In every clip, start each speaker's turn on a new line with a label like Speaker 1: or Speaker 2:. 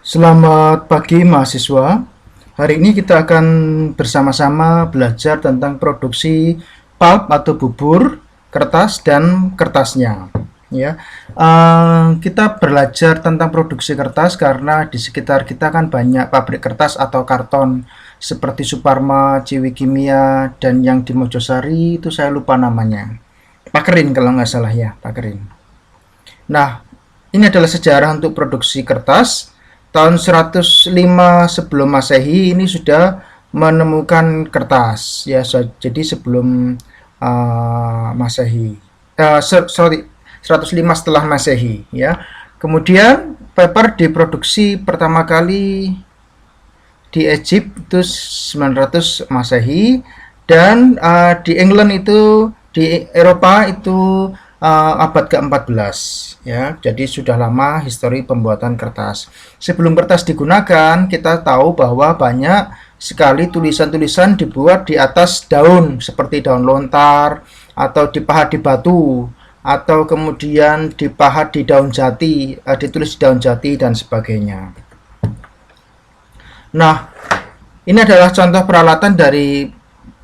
Speaker 1: Selamat pagi mahasiswa. Hari ini kita akan bersama-sama belajar tentang produksi pulp atau bubur kertas dan kertasnya. Ya, kita belajar tentang produksi kertas karena di sekitar kita kan banyak pabrik kertas atau karton seperti Suparma, Ciwi Kimia, dan yang di Mojosari itu saya lupa namanya. Pakerin kalau nggak salah ya, Pakerin. Nah, ini adalah sejarah untuk produksi kertas. Tahun 105 sebelum Masehi ini sudah menemukan kertas ya, jadi sebelum Masehi. Sorry, 105 setelah Masehi ya. Kemudian paper diproduksi pertama kali di Egypt itu 900 Masehi, dan di England itu, di Eropa itu abad ke-14 ya. Jadi sudah lama histori pembuatan kertas. Sebelum kertas digunakan, kita tahu bahwa banyak sekali tulisan-tulisan dibuat di atas daun seperti daun lontar, atau dipahat di batu, atau kemudian dipahat di daun jati, ditulis di daun jati dan sebagainya. Nah, ini adalah contoh peralatan dari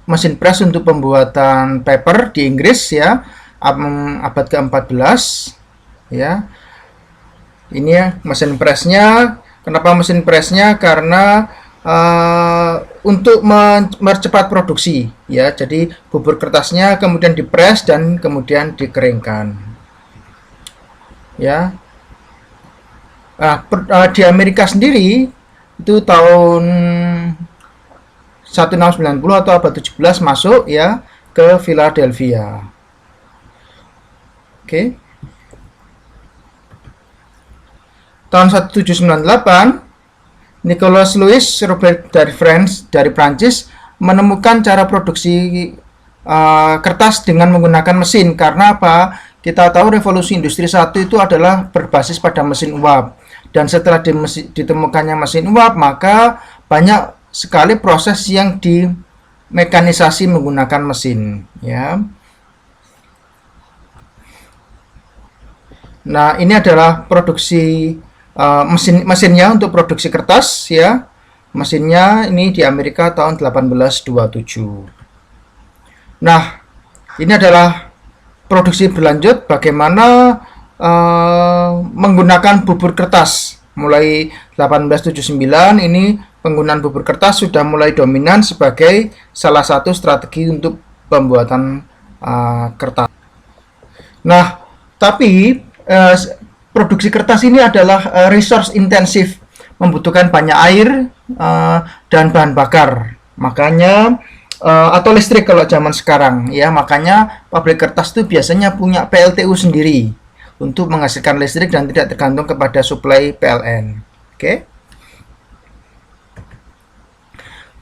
Speaker 1: mesin press untuk pembuatan paper di Inggris ya, abad ke-14 ya. Ini ya mesin pressnya. Kenapa mesin pressnya? Karena untuk mempercepat produksi ya. Jadi bubur kertasnya kemudian dipres dan kemudian dikeringkan ya. Di Amerika sendiri itu tahun 1690 atau abad 17 masuk ya ke Philadelphia. Oke. Tahun 1798, Nicolas Louis Robert dari Prancis menemukan cara produksi kertas dengan menggunakan mesin. Karena apa? Kita tahu revolusi industri 1 itu adalah berbasis pada mesin uap. Dan setelah ditemukannya mesin uap, maka banyak sekali proses yang dimekanisasi menggunakan mesin ya. Nah, ini adalah produksi mesinnya untuk produksi kertas ya. Mesinnya ini di Amerika tahun 1827. Nah, ini adalah produksi berlanjut bagaimana menggunakan bubur kertas. Mulai 1879 ini penggunaan bubur kertas sudah mulai dominan sebagai salah satu strategi untuk pembuatan kertas. Nah, tapi produksi kertas ini adalah resource intensif, membutuhkan banyak air dan bahan bakar. Makanya atau listrik kalau zaman sekarang ya, makanya pabrik kertas itu biasanya punya PLTU sendiri untuk menghasilkan listrik dan tidak tergantung kepada suplai PLN. Oke.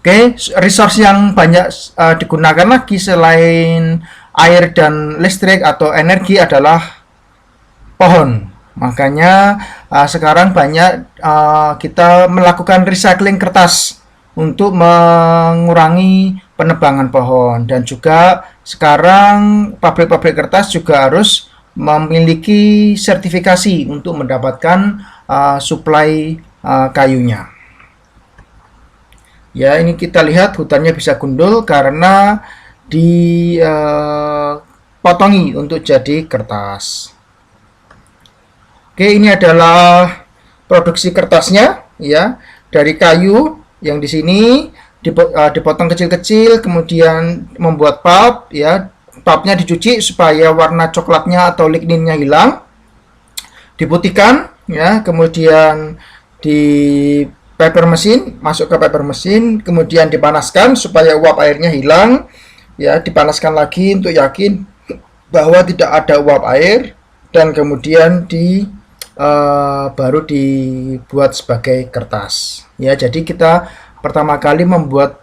Speaker 1: Oke, resource yang banyak digunakan lagi selain air dan listrik atau energi adalah pohon. Makanya sekarang banyak kita melakukan recycling kertas untuk mengurangi penebangan pohon, dan juga sekarang pabrik-pabrik kertas juga harus memiliki sertifikasi untuk mendapatkan suplai kayunya. Ya, ini kita lihat hutannya bisa gundul karena dipotongi untuk jadi kertas. Oke, ini adalah produksi kertasnya ya, dari kayu yang di sini dipotong kecil-kecil, kemudian membuat pulp ya. Pulpnya dicuci supaya warna coklatnya atau ligninnya hilang, diputihkan ya, kemudian di paper mesin, masuk ke paper mesin, kemudian dipanaskan supaya uap airnya hilang ya, dipanaskan lagi untuk yakin bahwa tidak ada uap air, dan kemudian baru dibuat sebagai kertas ya. Jadi kita pertama kali membuat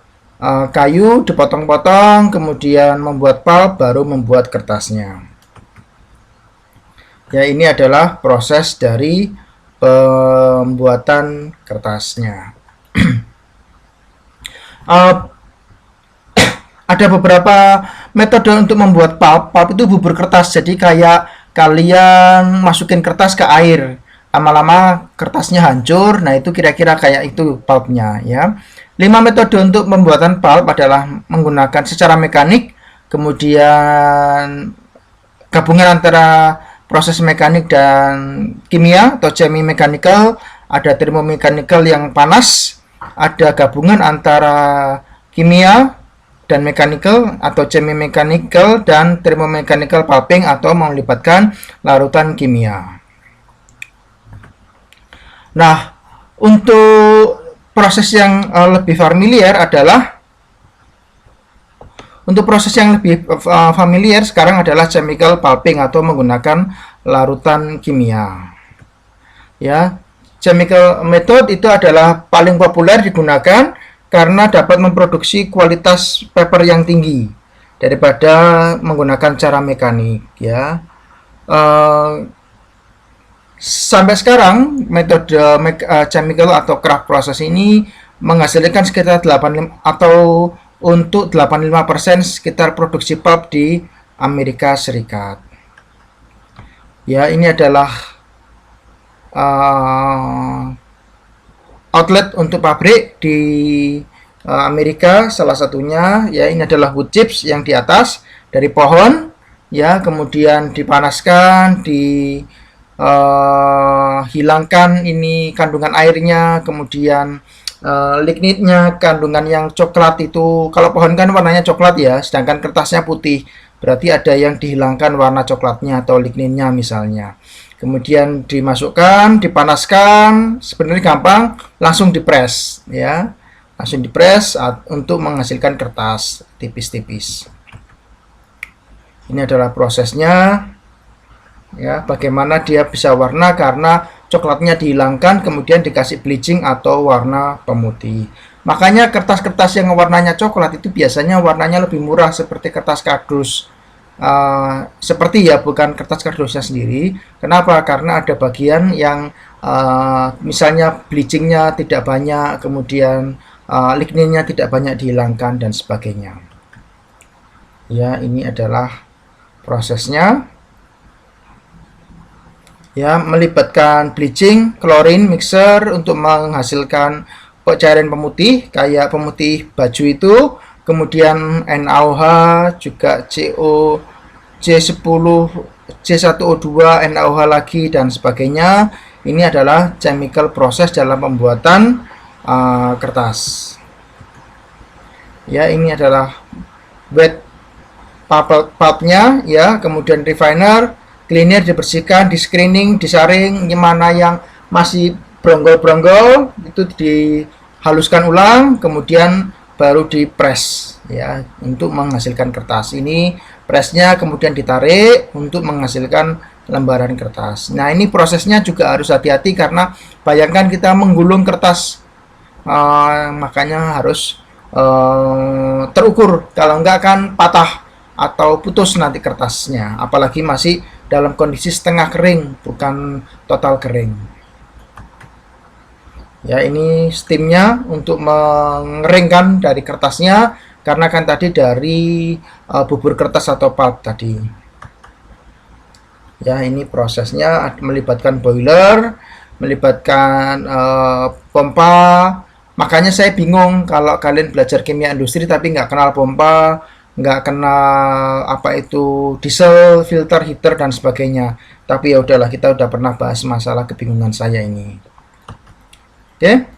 Speaker 1: kayu, dipotong-potong, kemudian membuat pulp, baru membuat kertasnya ya. Ini adalah proses dari pembuatan kertasnya. Ada beberapa metode untuk membuat pulp. Pulp itu bubur kertas, jadi kayak kalian masukin kertas ke air, lama-lama kertasnya hancur. Nah, itu kira-kira kayak itu pulpnya ya. 5 metode untuk pembuatan pulp adalah menggunakan secara mekanik, kemudian gabungan antara proses mekanik dan kimia atau semi mechanical, ada thermomechanical yang panas, ada gabungan antara kimia dan mechanical atau semi mechanical dan thermomechanical pulping atau melibatkan larutan kimia. Nah, untuk proses yang lebih familiar adalah sekarang adalah chemical pulping atau menggunakan larutan kimia. Ya, chemical method itu adalah paling populer digunakan karena dapat memproduksi kualitas paper yang tinggi daripada menggunakan cara mekanik ya. Sampai sekarang metode chemical atau craft process ini menghasilkan sekitar 85 atau untuk 85% sekitar produksi pulp di Amerika Serikat. Ya, ini adalah outlet untuk pabrik di Amerika, salah satunya ya ini adalah wood chips yang di atas dari pohon ya, kemudian dipanaskan, hilangkan ini kandungan airnya, kemudian lignitnya, kandungan yang coklat itu, kalau pohon kan warnanya coklat ya, sedangkan kertasnya putih, berarti ada yang dihilangkan warna coklatnya atau lignitnya misalnya. Kemudian dimasukkan, dipanaskan, sebenarnya gampang, langsung dipres ya, langsung dipres untuk menghasilkan kertas tipis-tipis. Ini adalah prosesnya ya, bagaimana dia bisa warna karena coklatnya dihilangkan kemudian dikasih bleaching atau warna pemutih. Makanya kertas-kertas yang warnanya coklat itu biasanya warnanya lebih murah seperti kertas kardus. Seperti ya, bukan kertas kardusnya sendiri. Kenapa? Karena ada bagian yang misalnya bleachingnya tidak banyak, kemudian ligninnya tidak banyak dihilangkan dan sebagainya. Ya, ini adalah prosesnya. Ya, melibatkan bleaching, klorin, mixer untuk menghasilkan cairan pemutih kayak pemutih baju itu, kemudian NaOH, juga CO, C10, C1O2, NaOH lagi dan sebagainya. Ini adalah chemical process dalam pembuatan kertas. Ya, ini adalah wet pulpnya ya, kemudian refiner, cleaner, dibersihkan, di screening, disaring, mana yang masih bronggol-bronggol itu dihaluskan ulang, kemudian baru dipres ya untuk menghasilkan kertas. Ini presnya kemudian ditarik untuk menghasilkan lembaran kertas. Nah, ini prosesnya juga harus hati-hati karena bayangkan kita menggulung kertas, makanya harus terukur, kalau enggak kan patah atau putus nanti kertasnya, apalagi masih dalam kondisi setengah kering, bukan total kering. Ya, ini steamnya untuk mengeringkan dari kertasnya, karena kan tadi dari bubur kertas atau pulp tadi. Ya, ini prosesnya melibatkan boiler, melibatkan pompa. Makanya saya bingung kalau kalian belajar kimia industri tapi nggak kenal pompa, nggak kenal apa itu diesel, filter, heater dan sebagainya. Tapi ya udahlah, kita udah pernah bahas masalah kebingungan saya ini. Oke.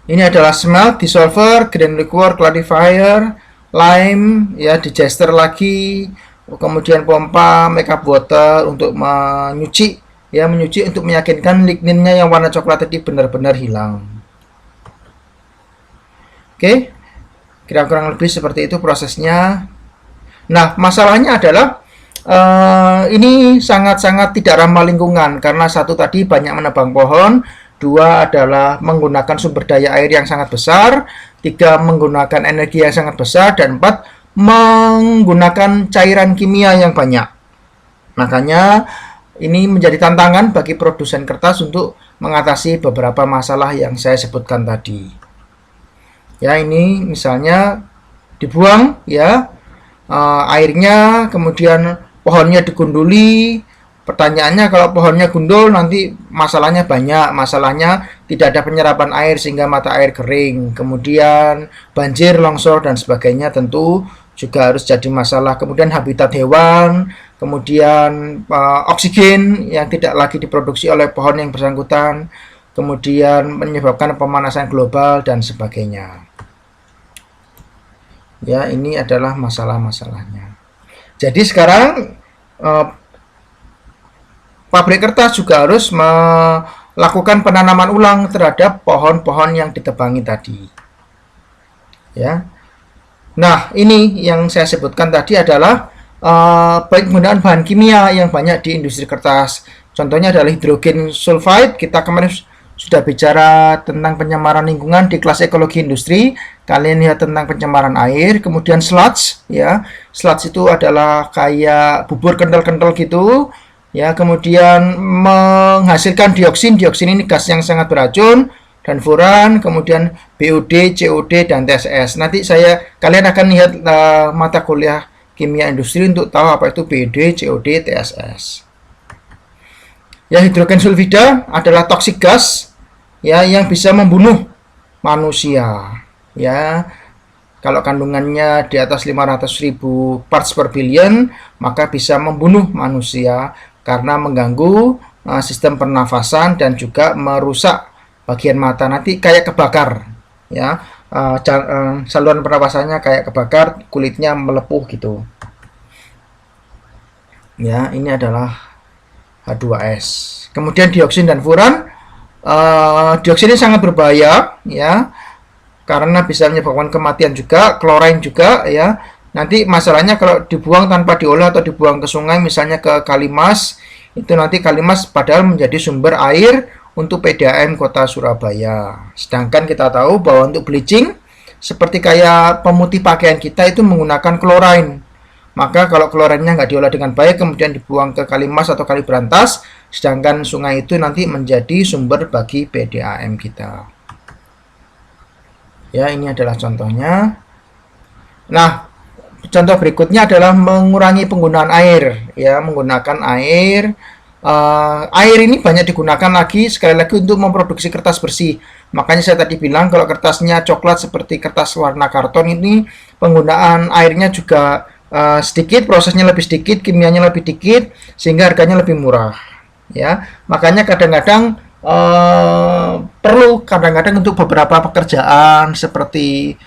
Speaker 1: Ini adalah smelt, dissolver, grain liquor, clarifier, lime, ya, digester lagi, kemudian pompa, makeup water untuk menyuci, ya, menyuci untuk meyakinkan ligninnya yang warna coklat tadi benar-benar hilang. Oke. Kira-kira lebih seperti itu prosesnya. Nah, masalahnya adalah ini sangat-sangat tidak ramah lingkungan karena satu tadi banyak menebang pohon, dua adalah menggunakan sumber daya air yang sangat besar, tiga menggunakan energi yang sangat besar, dan empat menggunakan cairan kimia yang banyak. Makanya ini menjadi tantangan bagi produsen kertas untuk mengatasi beberapa masalah yang saya sebutkan tadi. Ya, ini misalnya dibuang ya airnya, kemudian pohonnya digunduli, Pertanyaannya, kalau pohonnya gundul nanti masalahnya banyak. Masalahnya tidak ada penyerapan air sehingga mata air kering. Kemudian banjir, longsor dan sebagainya tentu juga harus jadi masalah. Kemudian habitat hewan, kemudian oksigen yang tidak lagi diproduksi oleh pohon yang bersangkutan, kemudian menyebabkan pemanasan global dan sebagainya. Ya, ini adalah masalah-masalahnya. Jadi sekarang pabrik kertas juga harus melakukan penanaman ulang terhadap pohon-pohon yang ditebangi tadi. Ya. Nah, ini yang saya sebutkan tadi adalah penggunaan bahan kimia yang banyak di industri kertas. Contohnya adalah hidrogen sulfide. Kita kemarin sudah bicara tentang pencemaran lingkungan di kelas ekologi industri. Kalian lihat tentang pencemaran air. Kemudian sludge, ya. Sludge itu adalah kayak bubur kental-kental gitu. Ya, kemudian menghasilkan dioksin. Dioksin ini gas yang sangat beracun, dan furan, kemudian BOD, COD, dan TSS. Nanti kalian akan lihat mata kuliah kimia industri untuk tahu apa itu BOD, COD, TSS. Ya, hidrogen sulfida adalah toxic gas ya yang bisa membunuh manusia. Ya, kalau kandungannya di atas 500.000 parts per billion, maka bisa membunuh manusia karena mengganggu sistem pernafasan dan juga merusak bagian mata. Nanti kayak kebakar, ya, saluran pernafasannya kayak kebakar, kulitnya melepuh gitu. Ya, ini adalah H2S. Kemudian dioksin dan furan. Dioksin ini sangat berbahaya, ya, karena bisa menyebabkan kematian juga. Klorin juga, ya. Nanti masalahnya kalau dibuang tanpa diolah atau dibuang ke sungai, misalnya ke Kalimas, itu nanti Kalimas padahal menjadi sumber air untuk PDAM Kota Surabaya. Sedangkan kita tahu bahwa untuk bleaching, seperti kayak pemutih pakaian kita itu menggunakan klorin. Maka kalau klorinnya nggak diolah dengan baik, kemudian dibuang ke Kalimas atau Kali Berantas, sedangkan sungai itu nanti menjadi sumber bagi PDAM kita. Ya, ini adalah contohnya. Nah, contoh berikutnya adalah mengurangi penggunaan air. Ya, menggunakan air. Air ini banyak digunakan lagi, sekali lagi untuk memproduksi kertas bersih. Makanya saya tadi bilang kalau kertasnya coklat seperti kertas warna karton ini, penggunaan airnya juga sedikit, prosesnya lebih sedikit, kimianya lebih dikit, sehingga harganya lebih murah. Ya, makanya kadang-kadang perlu untuk beberapa pekerjaan seperti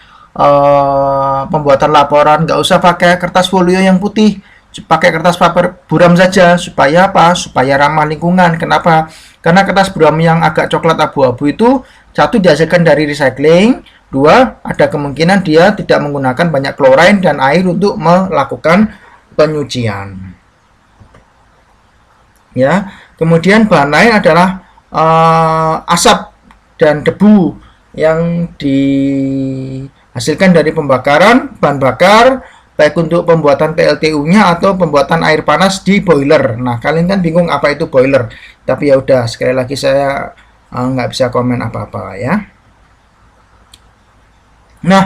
Speaker 1: pembuatan laporan, nggak usah pakai kertas folio yang putih, pakai kertas paper buram saja. Supaya apa? Supaya ramah lingkungan. Kenapa? Karena kertas buram yang agak coklat abu-abu itu, satu, dihasilkan dari recycling, dua, ada kemungkinan dia tidak menggunakan banyak klorin dan air untuk melakukan penyucian. Ya, kemudian bahan lain adalah asap dan debu yang dihasilkan dari pembakaran bahan bakar, baik untuk pembuatan PLTU-nya atau pembuatan air panas di boiler. Nah, kalian kan bingung apa itu boiler, tapi ya udah, sekali lagi saya nggak bisa komen apa-apa ya. Nah,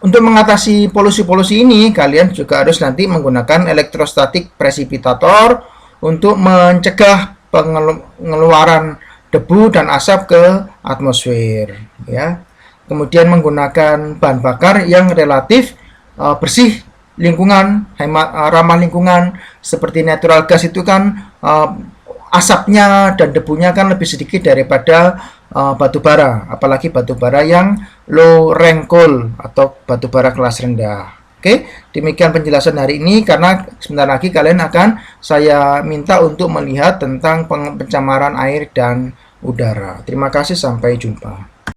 Speaker 1: untuk mengatasi polusi-polusi ini, kalian juga harus nanti menggunakan elektrostatik presipitator untuk mencegah pengeluaran debu dan asap ke atmosfer. Ya. Kemudian menggunakan bahan bakar yang relatif bersih lingkungan, hemat, ramah lingkungan, seperti natural gas itu kan asapnya dan debunya kan lebih sedikit daripada batu bara, apalagi batu bara yang low rank coal atau batu bara kelas rendah. Oke, demikian penjelasan hari ini, karena sebentar lagi kalian akan saya minta untuk melihat tentang pencemaran air dan udara. Terima kasih, sampai jumpa.